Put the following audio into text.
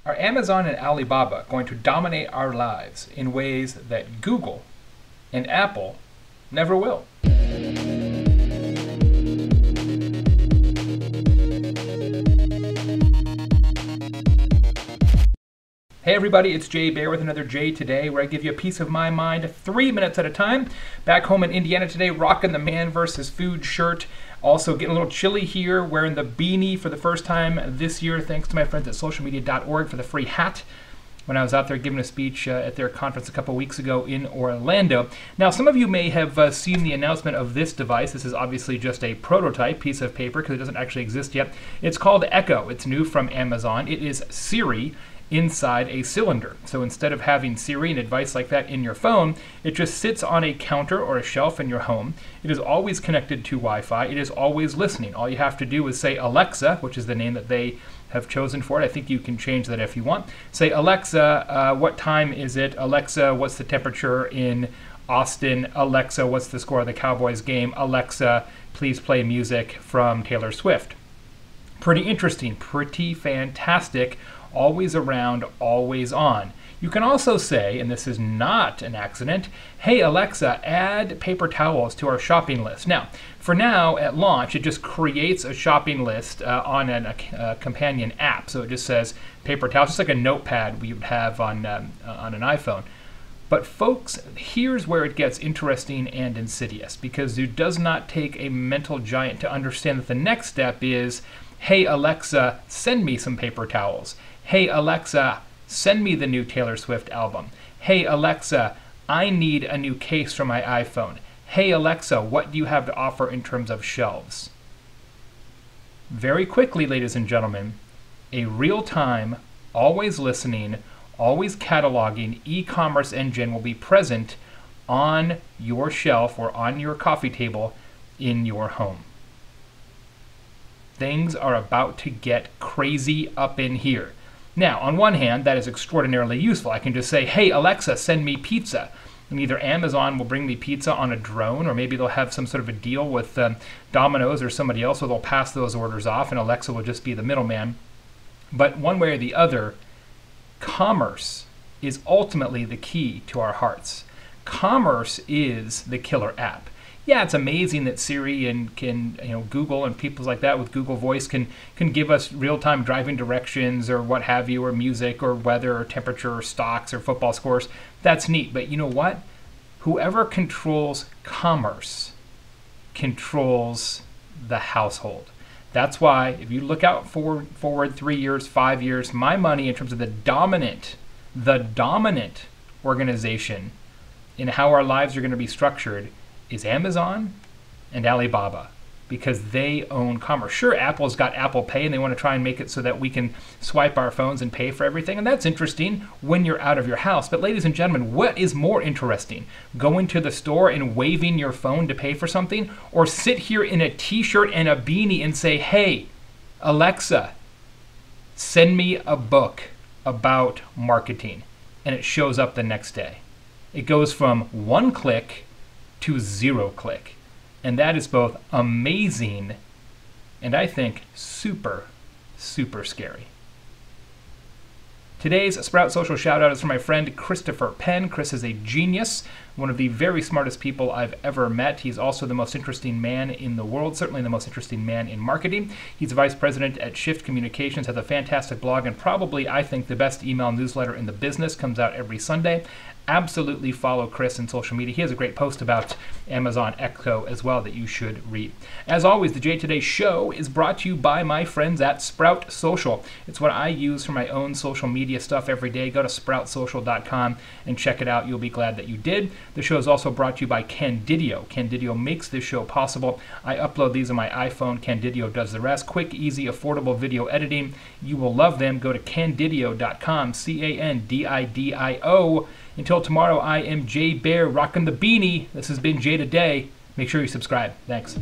Are Amazon and Alibaba going to dominate our lives in ways that Google and Apple never will? Hey everybody, it's Baer with another J Today, where I give you a piece of my mind 3 minutes at a time. Back home in Indiana today, rocking the man versus food shirt. Also getting a little chilly here, wearing the beanie for the first time this year, thanks to my friends at socialmedia.org for the free hat when I was out there giving a speech at their conference a couple weeks ago in Orlando. Now, some of you may have seen the announcement of this device. This is obviously just a prototype piece of paper because it doesn't actually exist yet. It's called Echo. It's new from Amazon. It is Siri inside a cylinder. So instead of having Siri and advice like that in your phone, it just sits on a counter or a shelf in your home. It is always connected to Wi-Fi. It is always listening. All you have to do is say Alexa, which is the name that they have chosen for it. I think you can change that if you want. Say, Alexa, what time is it? Alexa, what's the temperature in Austin? Alexa, what's the score of the Cowboys game? Alexa, please play music from Taylor Swift. Pretty interesting, pretty fantastic. Always around, always on. You can also say, and this is not an accident, hey Alexa, add paper towels to our shopping list. Now, for now, at launch, it just creates a shopping list on a companion app. So it just says paper towels, just like a notepad we would have on an iPhone. But folks, here's where it gets interesting and insidious, because it does not take a mental giant to understand that the next step is, hey Alexa, send me some paper towels. Hey Alexa, send me the new Taylor Swift album. Hey Alexa, I need a new case for my iPhone. Hey Alexa, what do you have to offer in terms of shelves? Very quickly, ladies and gentlemen, a real-time, always listening, always cataloging e-commerce engine will be present on your shelf or on your coffee table in your home. Things are about to get crazy up in here. Now, on one hand, that is extraordinarily useful. I can just say, hey, Alexa, send me pizza. And either Amazon will bring me pizza on a drone, or maybe they'll have some sort of a deal with Domino's or somebody else where they'll pass those orders off and Alexa will just be the middleman. But one way or the other, commerce is ultimately the key to our hearts. Commerce is the killer app. Yeah, it's amazing that Siri and Google and people like that with Google Voice can give us real-time driving directions or what have you, or music or weather or temperature or stocks or football scores. That's neat. But you know what? Whoever controls commerce controls the household. That's why if you look out forward 3 years, 5 years, my money in terms of the dominant organization in how our lives are going to be structured is Amazon and Alibaba, because they own commerce. Sure, Apple's got Apple Pay and they want to try and make it so that we can swipe our phones and pay for everything, and that's interesting when you're out of your house. But ladies and gentlemen, what is more interesting? Going to the store and waving your phone to pay for something, or sit here in a t-shirt and a beanie and say, hey, Alexa, send me a book about marketing, and it shows up the next day. It goes from one click to 0 click. And that is both amazing and I think super, super scary. Today's Sprout Social shoutout is from my friend Christopher Penn. Chris is a genius, one of the very smartest people I've ever met. He's also the most interesting man in the world, certainly the most interesting man in marketing. He's a vice president at Shift Communications, has a fantastic blog, and probably, I think, the best email newsletter in the business. Comes out every Sunday. Absolutely follow Chris on social media. He has a great post about Amazon Echo as well that you should read. As always, the J Today show is brought to you by my friends at Sprout Social. It's what I use for my own social media stuff every day. Go to sproutsocial.com and check it out. You'll be glad that you did. The show is also brought to you by Candidio. Candidio makes this show possible. I upload these on my iPhone. Candidio does the rest. Quick, easy, affordable video editing. You will love them. Go to candidio.com, Candidio. Until tomorrow, I am Baer, rocking the beanie. This has been J Today. Make sure you subscribe. Thanks.